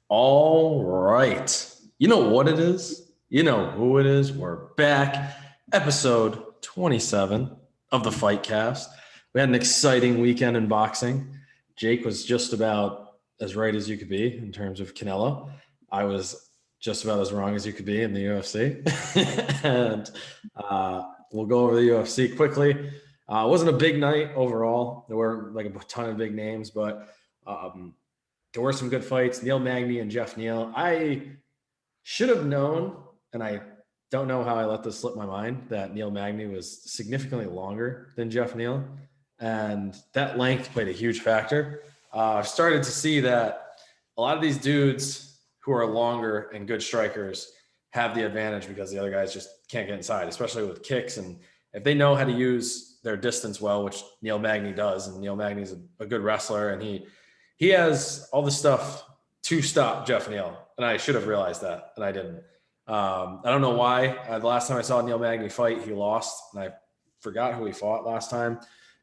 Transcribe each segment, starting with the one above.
All right. You know what it is? You know who it is? We're back. Episode 27 of the Fight Cast. We had an exciting weekend in boxing. Jake was just about as right as you could be in terms of Canelo. I was just about as wrong as you could be in the UFC. and we'll go over the UFC quickly. It wasn't a big night overall. There weren't like a ton of big names, but there were some good fights. Neil Magny and Jeff Neal. I should have known, and I don't know how I let this slip my mind, that Neil Magny was significantly longer than Jeff Neal. And that length played a huge factor. I've started to see that a lot of these dudes who are longer and good strikers have the advantage because the other guys just can't get inside, especially with kicks. And if they know how to use their distance well, which Neil Magny does, and Neil Magny's a good wrestler, and he has all the stuff to stop Jeff Neal, and I should have realized that, and I didn't. I don't know why. The last time I saw Neil Magny fight, he lost, and I forgot who he fought last time.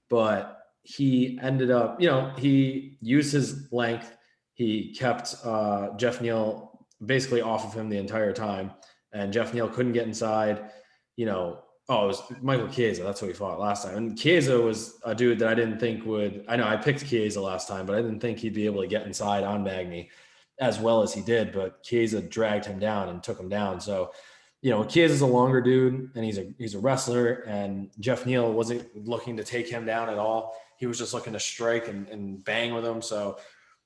But he ended up, he used his length. He kept Jeff Neal basically off of him the entire time, and Jeff Neal couldn't get inside. It was Michael Chiesa. That's who he fought last time. And Chiesa was a dude that I didn't think would – I know I picked Chiesa last time, but I didn't think he'd be able to get inside on Magny as well as he did. But Chiesa dragged him down and took him down. So, Chiesa's a longer dude, and he's a wrestler, and Jeff Neal wasn't looking to take him down at all. He was just looking to strike and bang with him. So,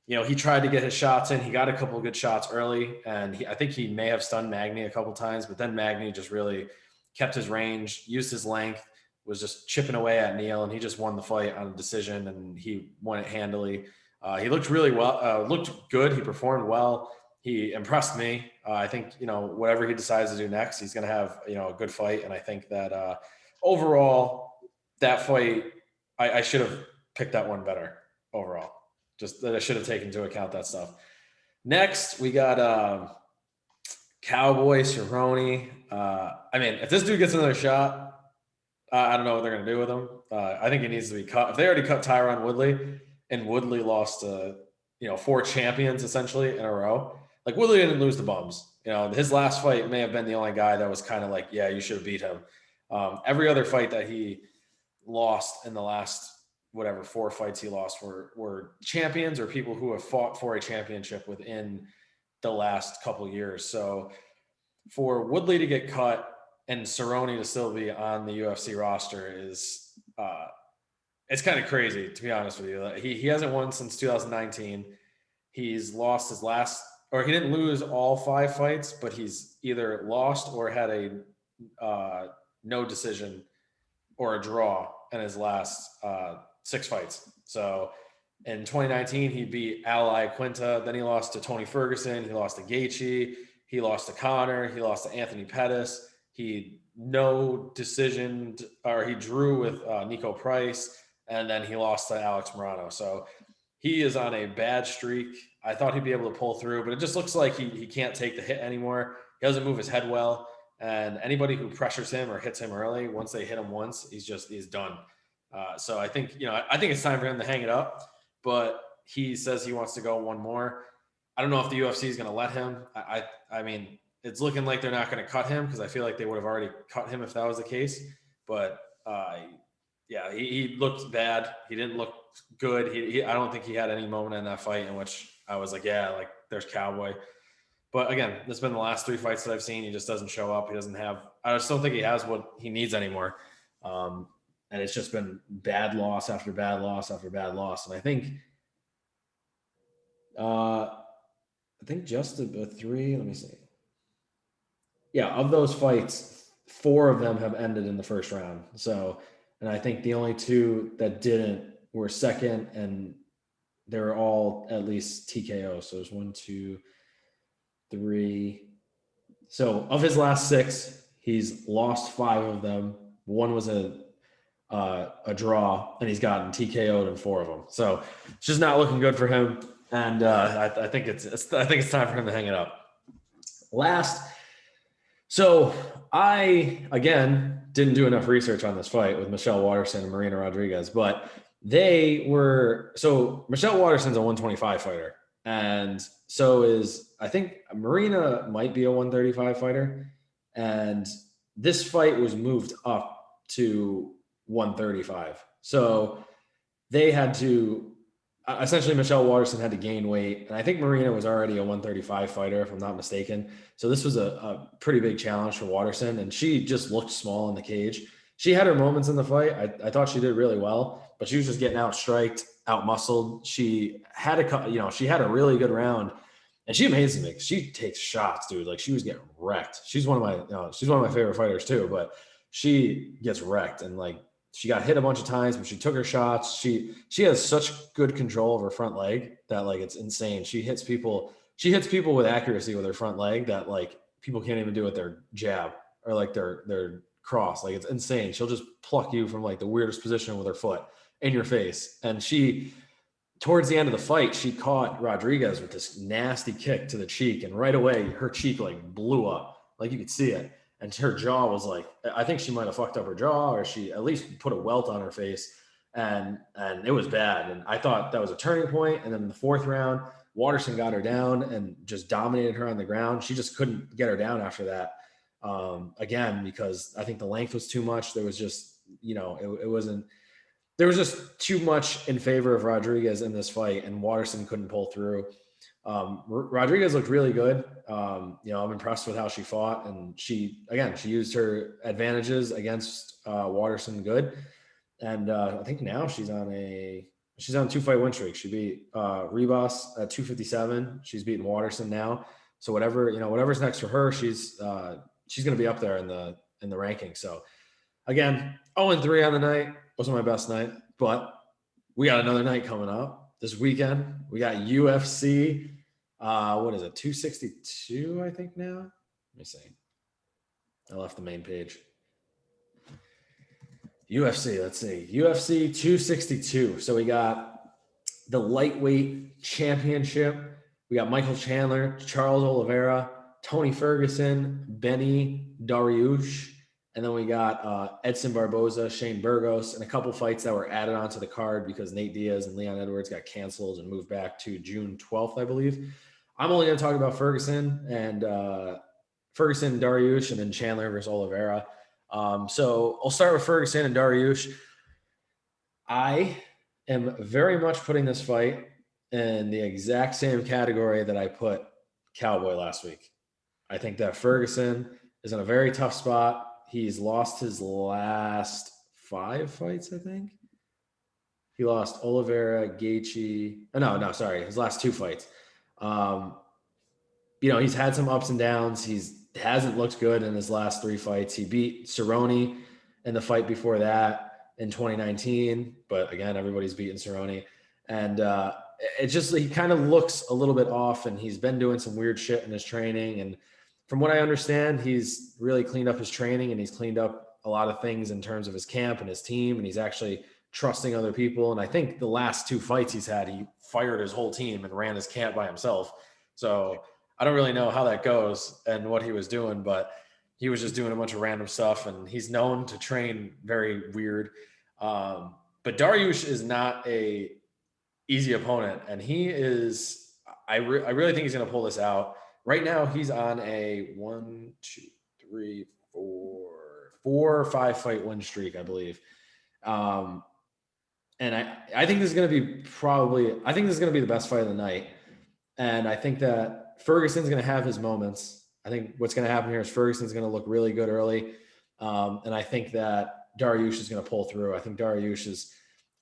he tried to get his shots in. He got a couple of good shots early, and I think he may have stunned Magny a couple times, but then Magny just really – kept his range, used his length, was just chipping away at Neal, and he just won the fight on a decision, and he won it handily. He looked really well, looked good. He performed well. He impressed me. I think, whatever he decides to do next, he's going to have, a good fight. And I think that overall, that fight, I should have picked that one better overall. Just that I should have taken into account that stuff. Next, we got Cowboy Cerrone. If this dude gets another shot, I don't know what they're going to do with him. I think he needs to be cut. If they already cut Tyron Woodley, and Woodley lost to, 4 champions essentially in a row, like Woodley didn't lose to bums. His last fight may have been the only guy that was kind of like, yeah, you should have beat him. Every other fight that he lost in the last, 4 fights he lost were champions or people who have fought for a championship within the last couple of years. So for Woodley to get cut and Cerrone to still be on the UFC roster is it's kind of crazy, to be honest with you. He hasn't won since 2019. He's lost his last, or he didn't lose all 5 fights, but he's either lost or had a no decision or a draw in his last 6 fights. So in 2019, he beat Al Quinta. Then he lost to Tony Ferguson. He lost to Gaethje. He lost to Connor. He lost to Anthony Pettis. He no decision, or he drew with Nico Price. And then he lost to Alex Morano. So he is on a bad streak. I thought he'd be able to pull through, but it just looks like he can't take the hit anymore. He doesn't move his head well. And anybody who pressures him or hits him early, once they hit him once, he's done. So I think it's time for him to hang it up. But he says he wants to go one more. I don't know if the UFC is going to let him. I mean, it's looking like they're not going to cut him because I feel like they would have already cut him if that was the case. But he looked bad. He didn't look good. I don't think he had any moment in that fight in which I was like, yeah, like there's Cowboy. But again, this has been the last 3 fights that I've seen. He just doesn't show up. I just don't think he has what he needs anymore. And it's just been bad loss after bad loss after bad loss. And I think just the 3, let me see. Yeah, of those fights, 4 of them have ended in the first round. So, and I think the only 2 that didn't were second, and they were all at least TKO. So there's 1, 2, 3. So of his last 6, he's lost 5 of them. 1 was a draw, and he's gotten TKO'd in 4 of them. So it's just not looking good for him. And I think it's time for him to hang it up. Last, so I again didn't do enough research on this fight with Michelle Waterson and Marina Rodriguez, but Michelle Waterson's a 125 fighter, And so is, I think Marina might be a 135 fighter. And this fight was moved up to 135. So they had to, essentially Michelle Waterson had to gain weight. And I think Marina was already a 135 fighter, if I'm not mistaken. So this was a pretty big challenge for Waterson. And she just looked small in the cage. She had her moments in the fight. I thought she did really well, but she was just getting outstriked, outmuscled. She had she had a really good round, and she amazes me. She takes shots, dude. Like, she was getting wrecked. She's one of my, she's one of my favorite fighters too, but she gets wrecked, and like, she got hit a bunch of times, but she took her shots. She has such good control of her front leg that, like, it's insane. She hits people with accuracy with her front leg that, like, people can't even do with their jab or like their cross. Like, it's insane. She'll just pluck you from like the weirdest position with her foot in your face. And she, towards the end of the fight, she caught Rodriguez with this nasty kick to the cheek, and right away her cheek like blew up. Like, you could see it. And her jaw was like, I think she might have fucked up her jaw, or she at least put a welt on her face. And it was bad. And I thought that was a turning point. And then in the fourth round, Waterson got her down and just dominated her on the ground. She just couldn't get her down after that. Again, because I think the length was too much. There was just, it wasn't, there was just too much in favor of Rodriguez in this fight, and Waterson couldn't pull through. Rodriguez looked really good. I'm impressed with how she fought, and she used her advantages against Waterson good. And I think now she's on a 2-fight win streak. She beat Ribas at 257. She's beaten Waterson now. So whatever's next for her, she's going to be up there in the rankings. So again, 0-3 on the night. Wasn't my best night, but we got another night coming up this weekend. We got UFC. What is it? 262, I think now. Let me see. I left the main page. UFC, let's see. UFC 262. So we got the lightweight championship. We got Michael Chandler, Charles Oliveira, Tony Ferguson, Benny Dariush. And then we got Edson Barboza, Shane Burgos, and a couple fights that were added onto the card because Nate Diaz and Leon Edwards got canceled and moved back to June 12th, I believe. I'm only going to talk about Ferguson and Dariush, and then Chandler versus Oliveira. So I'll start with Ferguson and Dariush. I am very much putting this fight in the exact same category that I put Cowboy last week. I think that Ferguson is in a very tough spot. He's lost his last 5 fights, I think. He lost Oliveira, Gaethje. His last 2 fights. He's had some ups and downs. Hasn't looked good in his last 3 fights. He beat Cerrone in the fight before that in 2019, but again, everybody's beating Cerrone. And he kind of looks a little bit off, and he's been doing some weird shit in his training. And from what I understand, he's really cleaned up his training, and he's cleaned up a lot of things in terms of his camp and his team, and he's actually trusting other people. And I think the last 2 fights he's had, he fired his whole team and ran his camp by himself. So I don't really know how that goes and what he was doing, but he was just doing a bunch of random stuff, and he's known to train very weird. But Dariush is not a easy opponent, and he is, I really think he's going to pull this out. Right now, he's on a 4 or 5 fight win streak, I believe. And I think this is going to be the best fight of the night. And I think that Ferguson's going to have his moments. I think what's going to happen here is Ferguson's going to look really good early. And I think that Dariush is going to pull through. I think Dariush is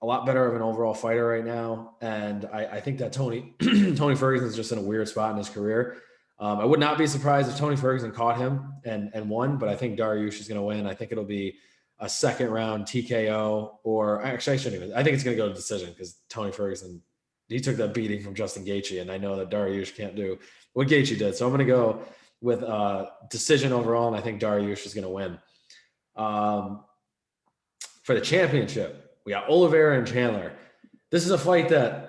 a lot better of an overall fighter right now. And I think that Tony Ferguson's just in a weird spot in his career. I would not be surprised if Tony Ferguson caught him and won, but I think Dariush is going to win. I think it'll be a second round TKO, or actually, I shouldn't even. I think it's going to go to decision because Tony Ferguson, he took that beating from Justin Gaethje, and I know that Dariush can't do what Gaethje did. So I'm going to go with decision overall, and I think Dariush is going to win. For the championship, we got Oliveira and Chandler. This is a fight that,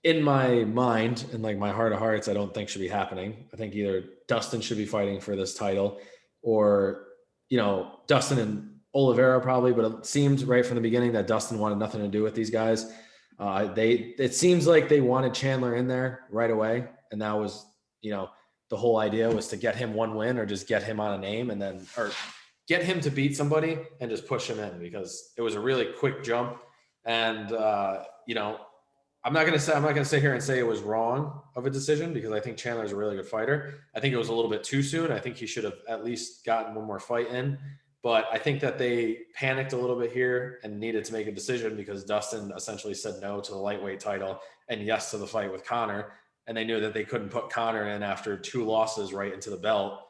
in my mind and like my heart of hearts, I don't think should be happening. I think either Dustin should be fighting for this title, or Dustin and Oliveira probably, but it seemed right from the beginning that Dustin wanted nothing to do with these guys. It seems like they wanted Chandler in there right away, and that was, the whole idea was to get him one win or just get him on a name or get him to beat somebody and just push him in, because it was a really quick jump. And I'm not going to sit here and say it was wrong of a decision, because I think Chandler's a really good fighter. I think it was a little bit too soon. I think he should have at least gotten one more fight in. But I think that they panicked a little bit here and needed to make a decision, because Dustin essentially said no to the lightweight title and yes to the fight with Conor. And they knew that they couldn't put Conor in after 2 losses right into the belt,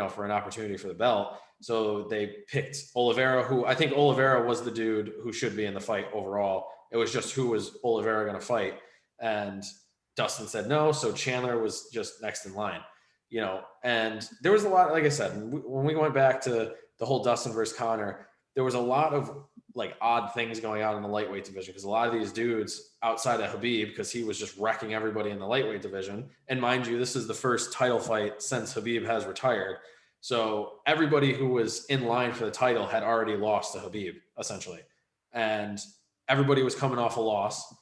for an opportunity for the belt. So they picked Oliveira, who I think Oliveira was the dude who should be in the fight overall. It was just who was Oliveira going to fight. And Dustin said no. So Chandler was just next in line, and there was a lot, like I said, when we went back to the whole Dustin versus Conor, there was a lot of like odd things going on in the lightweight division, because a lot of these dudes outside of Khabib, because he was just wrecking everybody in the lightweight division. And mind you, this is the first title fight since Khabib has retired. So everybody who was in line for the title had already lost to Khabib, essentially. And everybody was coming off a loss.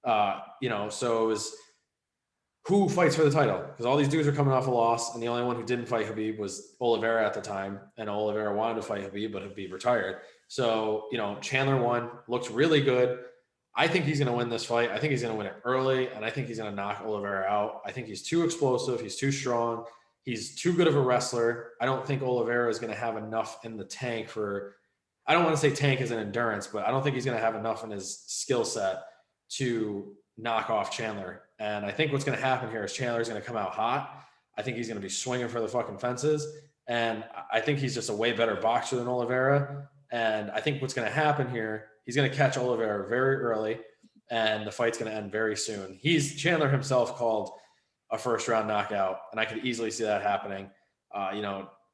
So it was who fights for the title, because all these dudes are coming off a loss, and the only one who didn't fight Khabib was Oliveira at the time, and Oliveira wanted to fight Khabib, but Khabib retired. So, Chandler won, looked really good. I think he's going to win this fight. I think he's going to win it early, and I think he's going to knock Oliveira out. I think he's too explosive. He's too strong. He's too good of a wrestler. I don't think Oliveira is going to have enough in the tank I don't want to say tank as an endurance, but I don't think he's going to have enough in his skill set to knock off Chandler. And I think what's going to happen here is Chandler's going to come out hot. I think he's going to be swinging for the fucking fences. And I think he's just a way better boxer than Oliveira. And I think what's going to happen here, he's going to catch Oliveira very early, and the fight's going to end very soon. Chandler himself called a first round knockout, and I could easily see that happening.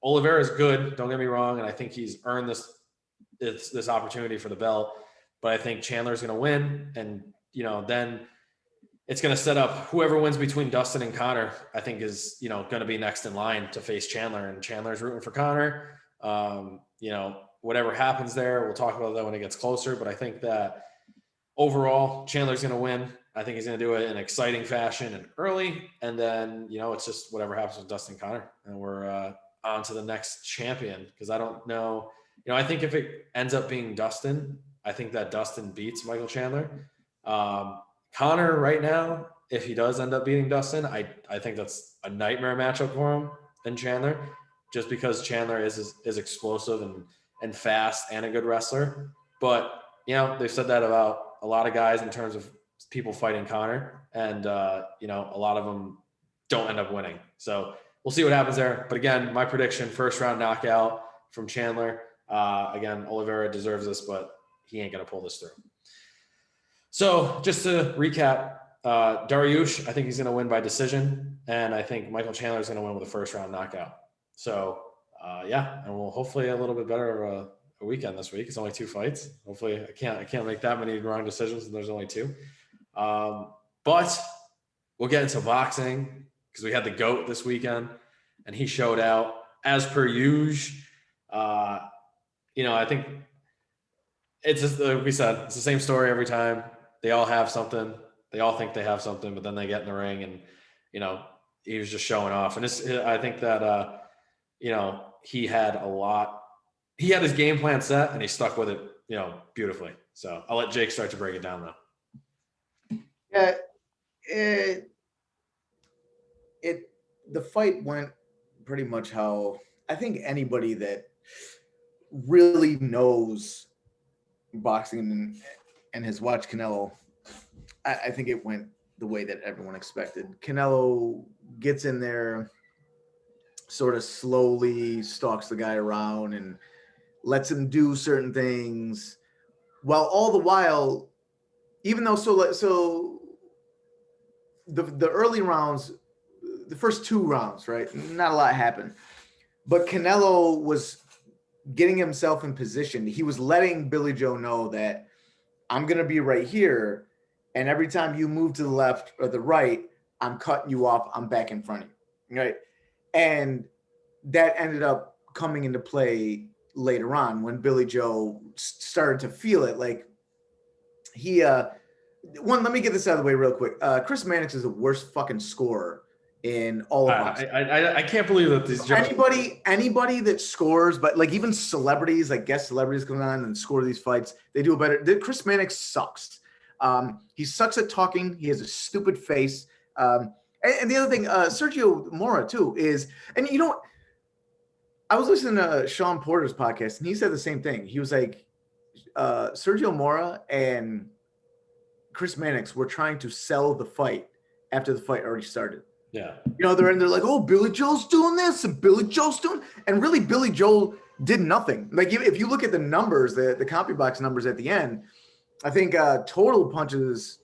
Oliveira is good, don't get me wrong. And I think he's earned this opportunity for the belt, but I think Chandler's going to win. And, then it's going to set up whoever wins between Dustin and Conor, I think is, going to be next in line to face Chandler, and Chandler's rooting for Conor. Whatever happens there, we'll talk about that when it gets closer. But I think that overall, Chandler's going to win. I think he's going to do it in exciting fashion and early. And then, it's just whatever happens with Dustin Conor. And we're on to the next champion, because I don't know. I think if it ends up being Dustin, I think that Dustin beats Michael Chandler. Conor right now, if he does end up beating Dustin, I think that's a nightmare matchup for him and Chandler, just because Chandler is explosive and fast and a good wrestler. But, they've said that about a lot of guys in terms of people fighting Conor, and, a lot of them don't end up winning. So we'll see what happens there. But again, my prediction, first round knockout from Chandler. Again, Oliveira deserves this, but he ain't going to pull this through. So just to recap, Dariush, I think he's going to win by decision, and I think Michael Chandler is going to win with a first round knockout. So and we'll hopefully a little bit better of a weekend this week. It's only 2 fights. Hopefully I can't make that many wrong decisions, and there's only 2. But we'll get into boxing, because we had the GOAT this weekend, and he showed out as per usual. I think it's just, like we said, it's the same story every time. They all have something. They all think they have something, but then they get in the ring, and, he was just showing off. And I think that, he had his game plan set, and he stuck with it, beautifully. So I'll let Jake start to break it down though. Yeah. The fight went pretty much how I think anybody that really knows boxing and has watched Canelo, I think it went the way that everyone expected. Canelo gets in there, sort of slowly stalks the guy around and lets him do certain things, while all the while, even though the early rounds, the first 2 rounds, right, not a lot happened, but Canelo was getting himself in position. He was letting Billy Joe know that I'm going to be right here, and every time you move to the left or the right, I'm cutting you off. I'm back in front of you, right? And that ended up coming into play later on when Billy Joe started to feel it. Like he One, let me get this out of the way real quick. Chris Mannix is the worst fucking scorer in all of boxing. I can't believe that these judges. Anybody that scores, but like even celebrities, like guest celebrities come on and score these fights, they do better. Chris Mannix sucks. He sucks at talking. He has a stupid face. And the other thing, Sergio Mora too is, and you know what? I was listening to Sean Porter's podcast, and he said the same thing. He was like, Sergio Mora and Chris Mannix were trying to sell the fight after the fight already started. Yeah. You know, they're like, oh, Billy Joel's doing this and Billy Joel's doing, and really Billy Joel did nothing. Like if you look at the numbers, the CompuBox numbers at the end, I think total punches,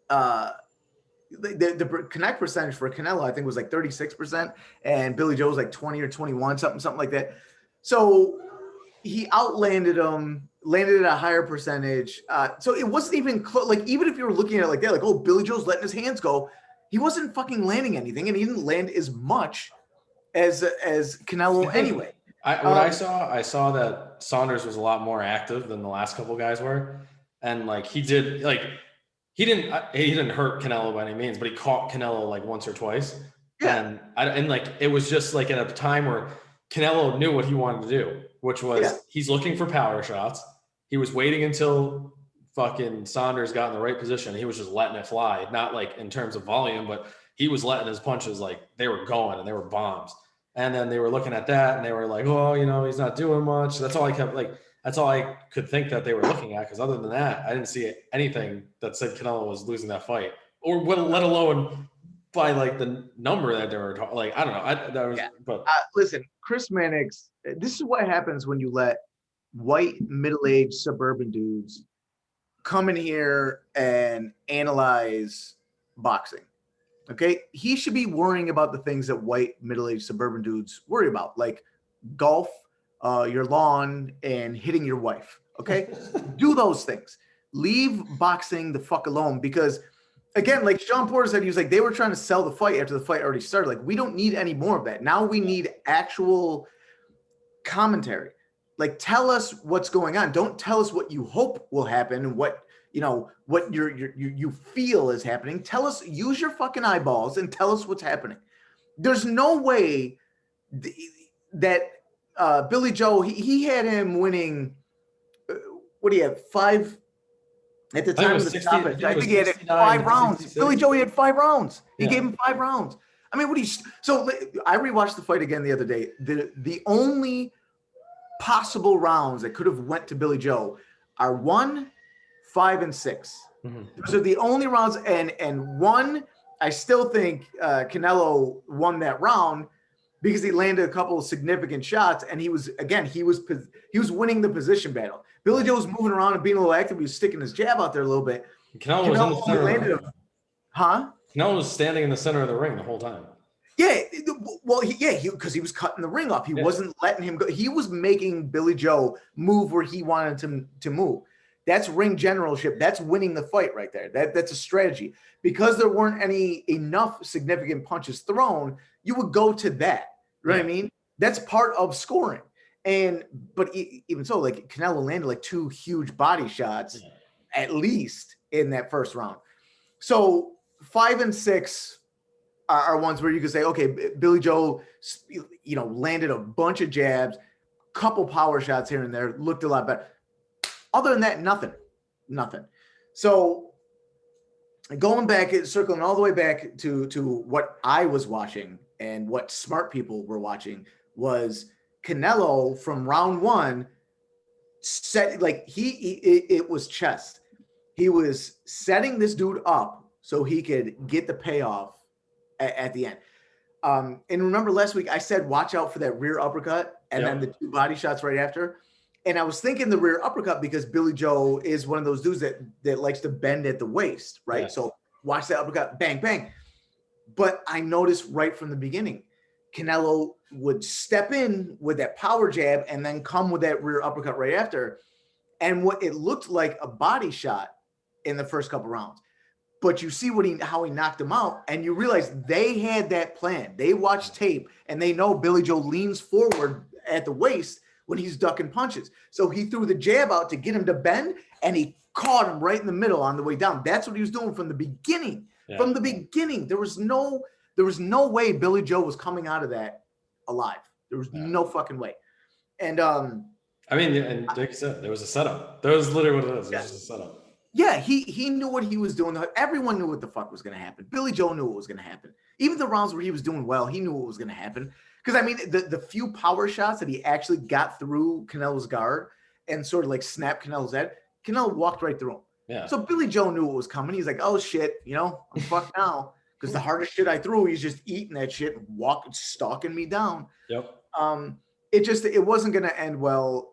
the connect percentage for Canelo, I think was like 36%, and Billy Joe was like 20 or 21, something like that. So he outlanded him, landed at a higher percentage. So it wasn't even close. Like even if you were looking at it like that, like, oh, Billy Joe's letting his hands go, he wasn't fucking landing anything, and he didn't land as much as Canelo anyway. I saw that Saunders was a lot more active than the last couple guys were, and like he didn't hurt Canelo by any means, but he caught Canelo like once or twice. Yeah. And like it was just like at a time where Canelo knew what he wanted to do, which was he's looking for power shots. He was waiting until fucking Saunders got in the right position. He was just letting it fly, not like in terms of volume, but he was letting his punches like they were going and they were bombs. And then they were looking at that and they were like, oh, you know, he's not doing much. That's all I could think that they were looking at. Because other than that, I didn't see anything that said Canelo was losing that fight, or let alone by like the number that they were talking. Like I don't know. But listen, Chris Mannix. This is what happens when you let white middle-aged suburban dudes come in here and analyze boxing. Okay, he should be worrying about the things that white middle-aged suburban dudes worry about, like golf, your lawn, and hitting your wife. Okay, do those things. Leave boxing the fuck alone, because again, like Sean Porter said, he was like, they were trying to sell the fight after the fight already started. Like, we don't need any more of that. Now we need actual commentary. Like, tell us what's going on. Don't tell us what you hope will happen and what you feel is happening. Tell us, use your fucking eyeballs and tell us what's happening. There's no way that Billy Joe, he had him winning. What do you have? 5 at the time of the stoppage. I think he had 5 rounds. Billy Joe, he had 5 rounds. He gave him 5 rounds. I mean, so I rewatched the fight again the other day. The only possible rounds that could have went to Billy Joe are 1, 5, and 6. Mm-hmm. Those are the only rounds, and 1, I still think Canelo won that round because he landed a couple of significant shots, and he was winning the position battle. Billy Joe was moving around and being a little active. He was sticking his jab out there a little bit. Canelo was in the center. Canelo was standing in the center of the ring the whole time. Yeah, well, because he was cutting the ring off. He wasn't letting him go. He was making Billy Joe move where he wanted him to move. That's ring generalship. That's winning the fight right there. That's a strategy. Because there weren't enough significant punches thrown, you would go to that. Right? I mean, that's part of scoring. But even so, like Canelo landed like 2 huge body shots at least in that first round. So 5 and 6 are ones where you could say, okay, Billy Joe, landed a bunch of jabs, couple power shots here and there, looked a lot better. Other than that, nothing. So going back, circling all the way back to what I was watching and what smart people were watching was Canelo from round 1 set, like it was chess. He was setting this dude up so he could get the payoff at the end. And remember last week I said, watch out for that rear uppercut and then the 2 body shots right after. And I was thinking the rear uppercut because Billy Joe is one of those dudes that likes to bend at the waist, right? Yeah. So watch that uppercut, bang, bang. But I noticed right from the beginning, Canelo would step in with that power jab and then come with that rear uppercut right after. And what it looked like a body shot in the first couple rounds. But you see how he knocked him out, and you realize they had that plan. They watched tape, and they know Billy Joe leans forward at the waist when he's ducking punches. So he threw the jab out to get him to bend, and he caught him right in the middle on the way down. That's what he was doing from the beginning. Yeah. From the beginning, there was no way Billy Joe was coming out of that alive. There was no fucking way. And I mean, and like you said, there was a setup. That was literally what it is. It was just a setup. Yeah, he knew what he was doing. Everyone knew what the fuck was going to happen. Billy Joe knew what was going to happen. Even the rounds where he was doing well, he knew what was going to happen. Because, I mean, the few power shots that he actually got through Canelo's guard and sort of like snapped Canelo's head, Canelo walked right through him. Yeah. So Billy Joe knew what was coming. He's like, oh, shit, I'm fucked now. Because the hardest shit I threw, he's just eating that shit and stalking me down. Yep. It wasn't going to end well.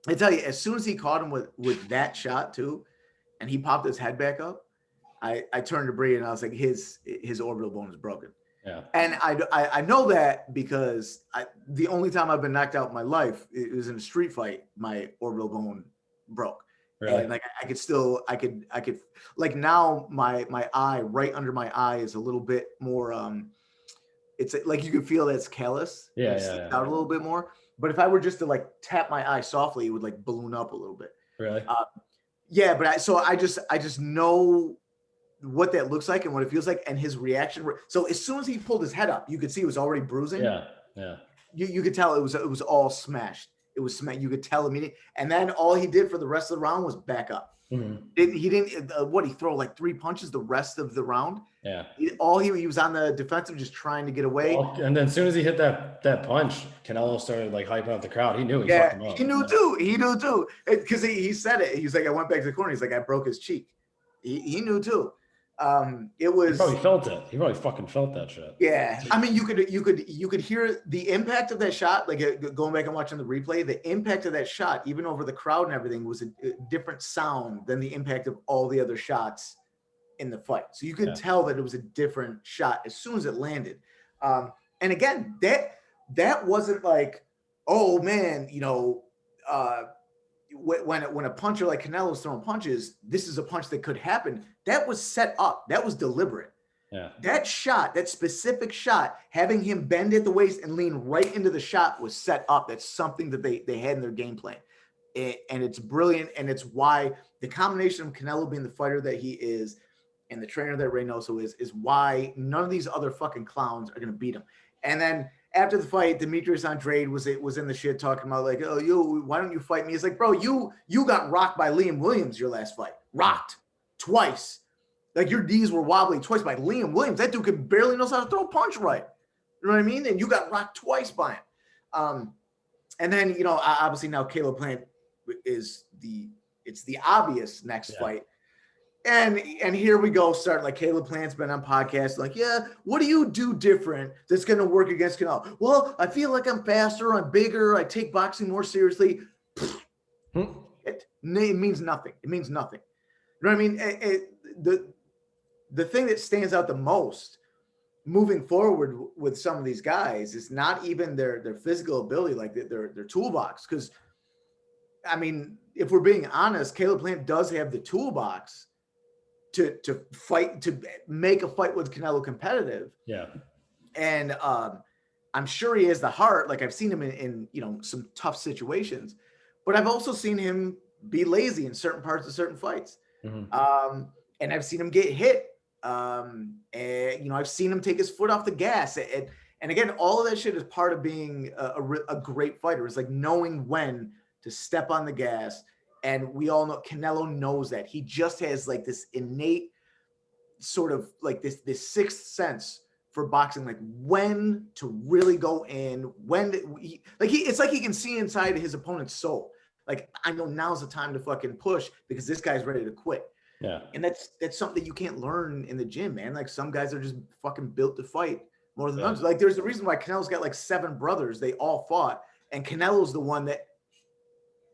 I tell you, as soon as he caught him with that shot too, and he popped his head back up, I turned to Bree and I was like, his orbital bone is broken. Yeah. And I know that because the only time I've been knocked out in my life, it was in a street fight. My orbital bone broke. Really? And like I could like now my eye right under my eye is a little bit more it's like you can feel that it's callous. Yeah. Out a little bit more. But if I were just to like tap my eye softly, it would like balloon up a little bit. Really? Yeah, but I just know what that looks like and what it feels like and his reaction. So as soon as he pulled his head up, you could see it was already bruising. Yeah. You could tell it was all smashed. It was smashed. You could tell immediately. And then all he did for the rest of the round was back up. Mm-hmm. He didn't he throw like 3 punches the rest of the round? Yeah. He was on the defensive, just trying to get away. Well, and then as soon as he hit that punch, Canelo started like hyping up the crowd. He knew he fucked him up. He knew too. Because he said it. He's like, I went back to the corner. He's like, I broke his cheek. He knew too. It was. He probably felt it. He probably fucking felt that shit. Yeah, I mean, you could hear the impact of that shot. Like going back and watching the replay, the impact of that shot, even over the crowd and everything, was a different sound than the impact of all the other shots in the fight. So you could tell that it was a different shot as soon as it landed. And again, that wasn't like, oh man, when a puncher like Canelo's throwing punches, this is a punch that could happen. That was set up. That was deliberate. Yeah. That shot, that specific shot, having him bend at the waist and lean right into the shot was set up. That's something that they had in their game plan. And it's brilliant. And it's why the combination of Canelo being the fighter that he is and the trainer that Reynoso is why none of these other fucking clowns are going to beat him. And then after the fight, Demetrius Andrade was in the shit talking about like, oh, why don't you fight me? It's like, bro, you got rocked by Liam Williams your last fight. Rocked twice. Like your knees were wobbly twice by Liam Williams. That dude could barely knows how to throw a punch right. You know what I mean? And you got rocked twice by him. And then, obviously now Caleb Plant is the obvious next fight. And here we go, starting like Caleb Plant's been on podcasts like, yeah, what do you do different that's going to work against Canelo? Well, I feel like I'm faster, I'm bigger, I take boxing more seriously. It means nothing. It means nothing. You know what I mean? The thing that stands out the most moving forward with some of these guys is not even their physical ability, like their toolbox. Because, I mean, if we're being honest, Caleb Plant does have the toolbox to fight, to make a fight with Canelo competitive. Yeah. And I'm sure he has the heart. Like I've seen him in some tough situations, but I've also seen him be lazy in certain parts of certain fights. Mm-hmm. And I've seen him get hit. And I've seen him take his foot off the gas. And again, all of that shit is part of being a great fighter. It's like knowing when to step on the gas. And we all know Canelo knows that. He just has like this innate sort of like this sixth sense for boxing, like when to really go in, it's like he can see inside his opponent's soul. Like, I know now's the time to fucking push because this guy's ready to quit. Yeah. And that's something you can't learn in the gym, man. Like some guys are just fucking built to fight more than others. Like there's a reason why Canelo's got like 7 brothers. They all fought. And Canelo's the one that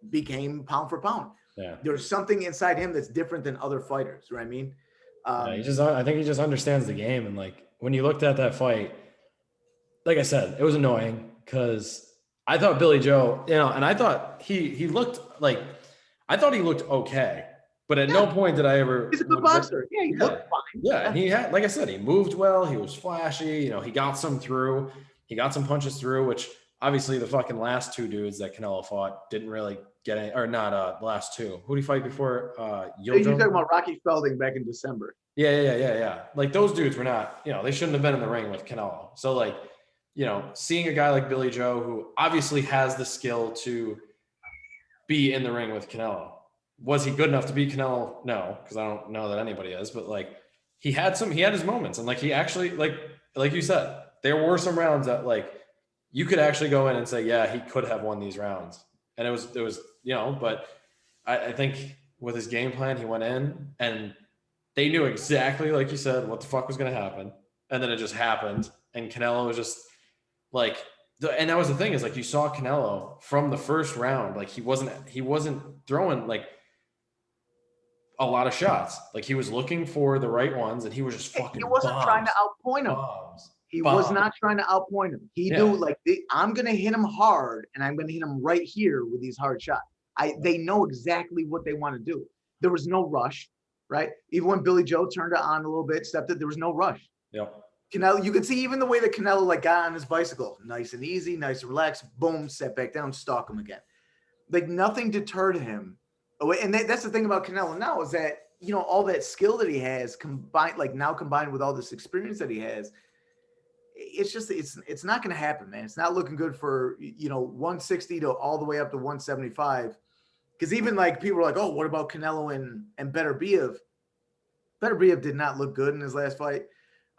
became pound for pound. Yeah. There's something inside him that's different than other fighters. You know what I mean? I think he just understands the game. And like, when you looked at that fight, like I said, it was annoying because I thought Billy Joe, and I thought he looked like, I thought he looked okay. But at no point did I ever. He's a good boxer. Yeah, he looked fine. Yeah, and he had, like I said, he moved well. He was flashy. He got some through. He got some punches through, which obviously the fucking last two dudes that Canelo fought didn't really get any, or not the last two. Who did he fight before? You're Yojo? talking about Rocky Felding back in December. Yeah. Like those dudes were not, they shouldn't have been in the ring with Canelo. So like, seeing a guy like Billy Joe, who obviously has the skill to be in the ring with Canelo. Was he good enough to beat Canelo? No, because I don't know that anybody is, but like he had his moments. And like, he actually, like you said, there were some rounds that like you could actually go in and say, yeah, he could have won these rounds. And it was, but I think with his game plan, he went in and they knew exactly, like you said, what the fuck was going to happen. And then it just happened. And Canelo was just like, and that was the thing, is like you saw Canelo from the first round, like he wasn't throwing like a lot of shots. Like he was looking for the right ones and he was just fucking He wasn't trying to outpoint him. He was not trying to outpoint him. He knew like I'm gonna hit him hard and I'm gonna hit him right here with these hard shots. They know exactly what they want to do. There was no rush, right? Even when Billy Joe turned it on a little bit, stepped it, there was no rush. Yep. Canelo, you could see even the way that Canelo like got on his bicycle, nice and easy, nice and relaxed, boom, set back down, stalk him again. Like nothing deterred him. And that's the thing about Canelo now, is that all that skill that he has combined with all this experience that he has, it's not going to happen, man. It's not looking good for 160 to all the way up to 175. Because even like people are like, oh, what about Canelo and Beterbiev? Beterbiev did not look good in his last fight.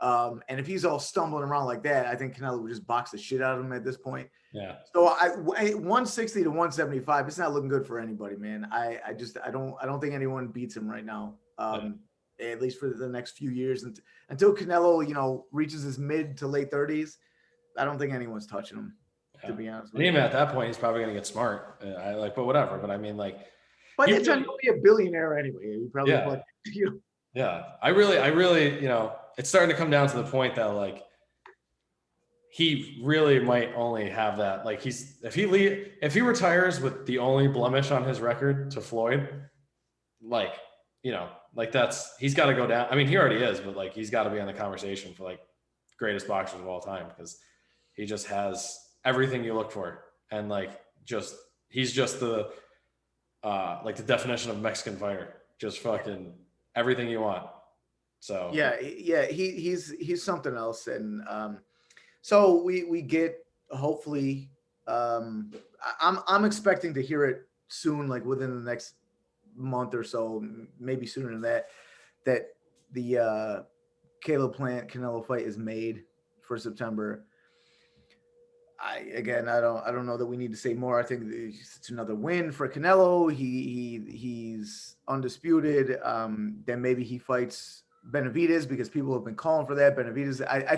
And if he's all stumbling around like that, I think Canelo would just box the shit out of him at this point. Yeah. So 160 to 175, it's not looking good for anybody, man. I don't think anyone beats him right now. At least for the next few years, until Canelo, reaches his mid to late 30s. I don't think anyone's touching him. To be honest with you. Even at that point, he's probably gonna get smart. But whatever. But I mean, like, by the time he'll be a billionaire anyway. He probably Yeah, I really, it's starting to come down to the point that like he really might only have that. Like if he retires with the only blemish on his record to Floyd, like he's got to go down. I mean, he already is, but like he's got to be on the conversation for like greatest boxers of all time, because he just has everything you look for, and like he's just the the definition of Mexican fighter, just fucking everything you want. So he's something else. And so we get, hopefully, I'm expecting to hear it soon, like within the next month or so, maybe sooner than that the Caleb Plant Canelo fight is made for September. I don't know that we need to say more. I think it's another win for Canelo. He's undisputed. Then maybe he fights Benavidez, because people have been calling for that. Benavidez, I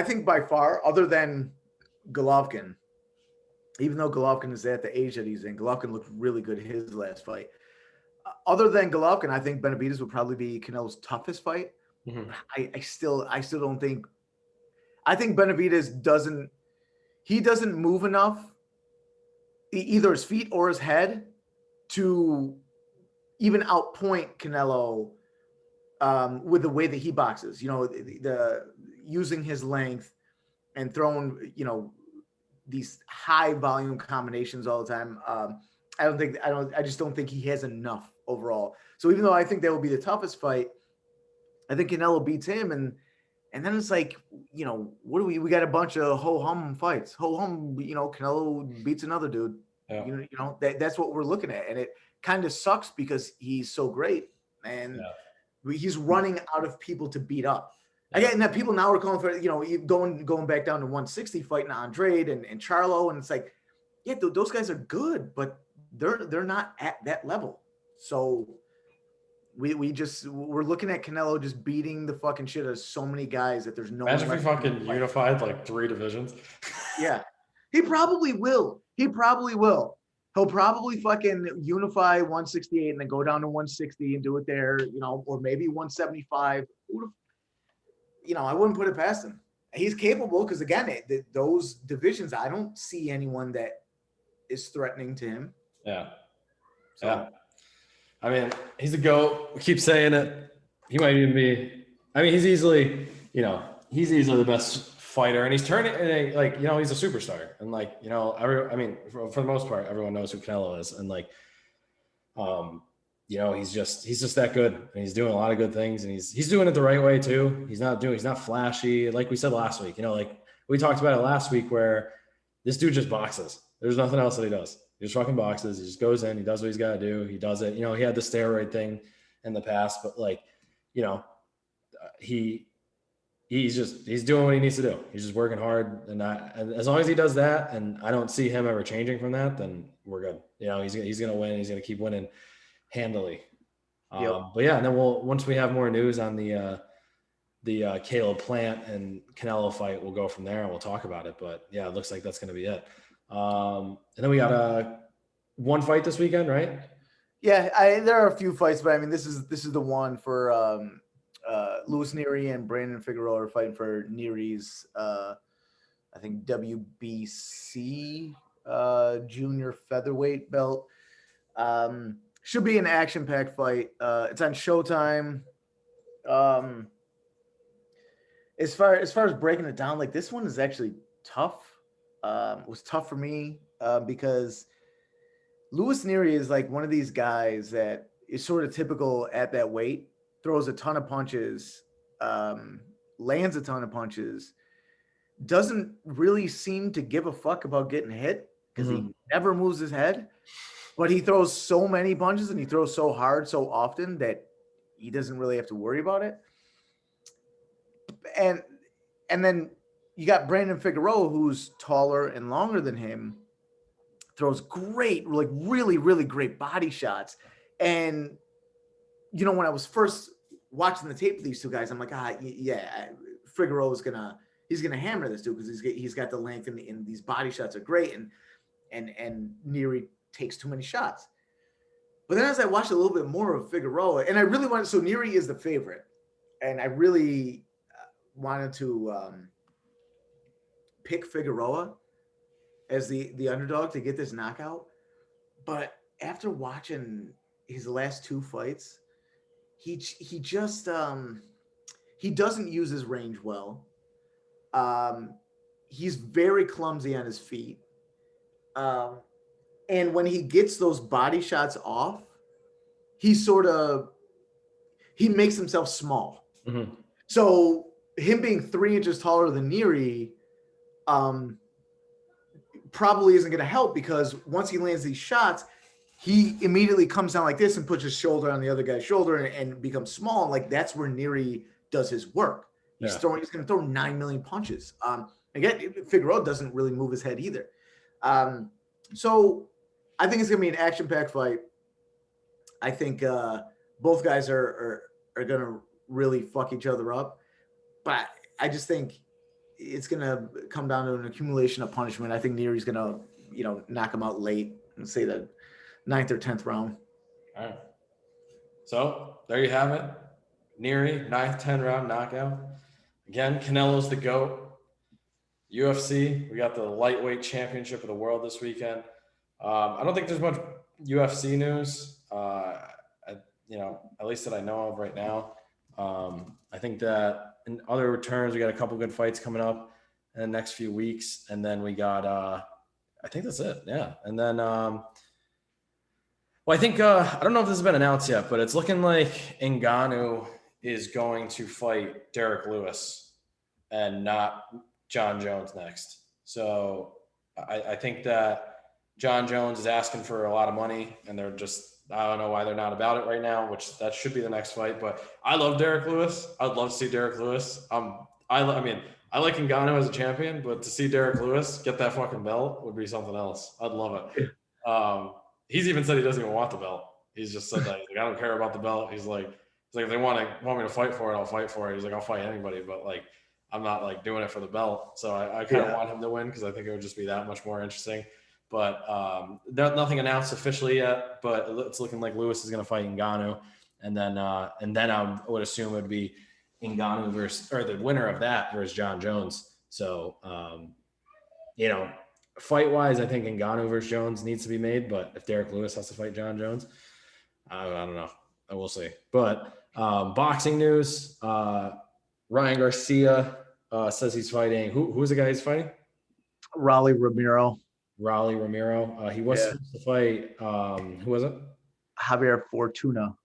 think by far, other than Golovkin, even though Golovkin is at the age that he's in, Golovkin looked really good his last fight. Other than Golovkin, I think Benavidez would probably be Canelo's toughest fight. Mm-hmm. I still don't think. I think Benavidez doesn't move enough, either his feet or his head, to even outpoint Canelo with the way that he boxes. The using his length and throwing these high volume combinations all the time. I just don't think he has enough overall. So even though I think that will be the toughest fight, I think Canelo beats him, and then it's like, what do we got a bunch of ho-hum fights. Ho-hum, Canelo beats another dude. Yeah. That's what we're looking at. And it kind of sucks because he's so great, and he's running out of people to beat up. Again, that people now are calling for, going back down to 160, fighting Andrade and Charlo. And it's like, yeah, those guys are good, but they're not at that level. So we're looking at Canelo just beating the fucking shit out of so many guys that there's no. Imagine if he fucking unified like 3 divisions. Yeah, he probably will. He'll probably fucking unify 168 and then go down to 160 and do it there, or maybe 175. I wouldn't put it past him. He's capable, because again, those divisions, I don't see anyone that is threatening to him. Yeah. So. Yeah. I mean, he's a GOAT. We keep saying it. He might even be, he's easily the best fighter, and he's turning like, you know, he's a superstar, and like, you know, for the most part, everyone knows who Canelo is, and like, you know, he's just that good, and he's doing a lot of good things, and he's doing it the right way too. He's not flashy, like we said last week. You know, like we talked about it last week, where this dude just boxes. There's nothing else that he does. He just fucking boxes. He just goes in. He does what he's got to do. He does it. You know, he had the steroid thing in the past, but like, you know, he's doing what he needs to do. He's just working hard, and as long as he does that, and I don't see him ever changing from that, then we're good. You know, he's gonna win. He's gonna keep winning handily. But yeah, and then once we have more news on the Caleb Plant and Canelo fight, we'll go from there and we'll talk about it. But yeah, it looks like that's gonna be it. And then we got one fight this weekend, right? Yeah, there are a few fights, but I mean, this is the one for Luis Nery and Brandon Figueroa are fighting for Nery's I think WBC junior featherweight belt. Should be an action-packed fight. It's on Showtime. As far as breaking it down, like this one is actually tough. It was tough for me because Luis Nery is like one of these guys that is sort of typical at that weight, throws a ton of punches, lands a ton of punches, doesn't really seem to give a fuck about getting hit because he never moves his head, but he throws so many punches and he throws so hard so often that he doesn't really have to worry about it. And then you got Brandon Figueroa, who's taller and longer than him, throws great, like really, really great body shots. And, you know, when I was first watching the tape of these two guys, I'm like, yeah, Figueroa's he's gonna hammer this dude because he's got the length and these body shots are great, and Nery takes too many shots. But then as I watched a little bit more of Figueroa, and I really wanted, so Nery is the favorite, and I really wanted to pick Figueroa as the underdog to get this knockout. But after watching his last two fights, he just he doesn't use his range well. He's very clumsy on his feet. And when he gets those body shots off, he makes himself small. Mm-hmm. So him being 3 inches taller than Nery probably isn't going to help, because once he lands these shots, he immediately comes down like this and puts his shoulder on the other guy's shoulder and becomes small. And like, that's where Nery does his work. He's going to throw 9 million punches. Again, Figueroa doesn't really move his head either. So I think it's going to be an action-packed fight. I think both guys are going to really fuck each other up. But I just think it's going to come down to an accumulation of punishment. I think Nery's going to, you know, knock him out late, and say the 9th or 10th round. All right. So there you have it. Nery, 9th, 10th round knockout. Again, Canelo's the GOAT. UFC, we got the lightweight championship of the world this weekend. I don't think there's much UFC news, you know, at least that I know of right now. I think that in other returns, we got a couple good fights coming up in the next few weeks. And then we got, I think that's it. Yeah. And then, well, I think, I don't know if this has been announced yet, but it's looking like Ngannou is going to fight Derek Lewis and not John Jones next. So I think that John Jones is asking for a lot of money, and they're just, I don't know why they're not about it right now, which that should be the next fight. But I love Derek Lewis. I'd love to see Derek Lewis. I mean, I like Ngannou as a champion, but to see Derek Lewis get that fucking belt would be something else. I'd love it. He's even said he doesn't even want the belt. He's just said that. He's like, I don't care about the belt. He's like, if they want me to fight for it, I'll fight for it. He's like, I'll fight anybody, but like, I'm not like doing it for the belt. So I kind of want him to win, because I think it would just be that much more interesting. But nothing announced officially yet, but it's looking like Lewis is going to fight Ngannou. And then I would assume it would be Ngannou or the winner of that versus John Jones. So, you know, fight-wise, I think Ngannou versus Jones needs to be made. But if Derek Lewis has to fight John Jones, I don't know. We'll see. But boxing news, Ryan Garcia says he's fighting. Who's the guy he's fighting? Raleigh Romero. Raleigh Romero. He was supposed to fight. Who was it? Javier Fortuna,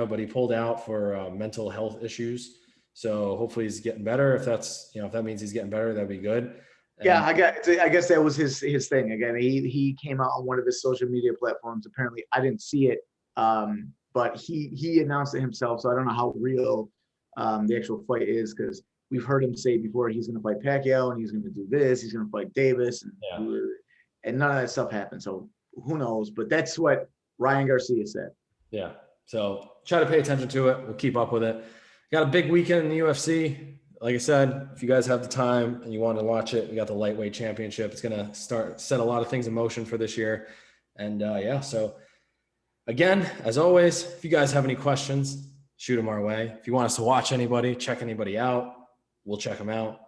but he pulled out for mental health issues. So hopefully he's getting better. If that means he's getting better, that'd be good. And yeah, I guess that was his thing. Again, he came out on one of his social media platforms. Apparently, I didn't see it, but he announced it himself. So I don't know how real the actual fight is, because we've heard him say before he's going to fight Pacquiao and he's going to do this. He's going to fight Davis, and none of that stuff happened. So who knows? But that's what Ryan Garcia said. Yeah. So try to pay attention to it. We'll keep up with it. Got a big weekend in the UFC. Like I said, if you guys have the time and you want to watch it, we got the lightweight championship. It's going to set a lot of things in motion for this year. And so again, as always, if you guys have any questions, shoot them our way. If you want us to watch anybody, check anybody out, we'll check them out.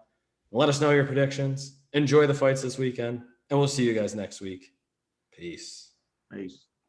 Let us know your predictions. Enjoy the fights this weekend, and we'll see you guys next week. Peace. Peace.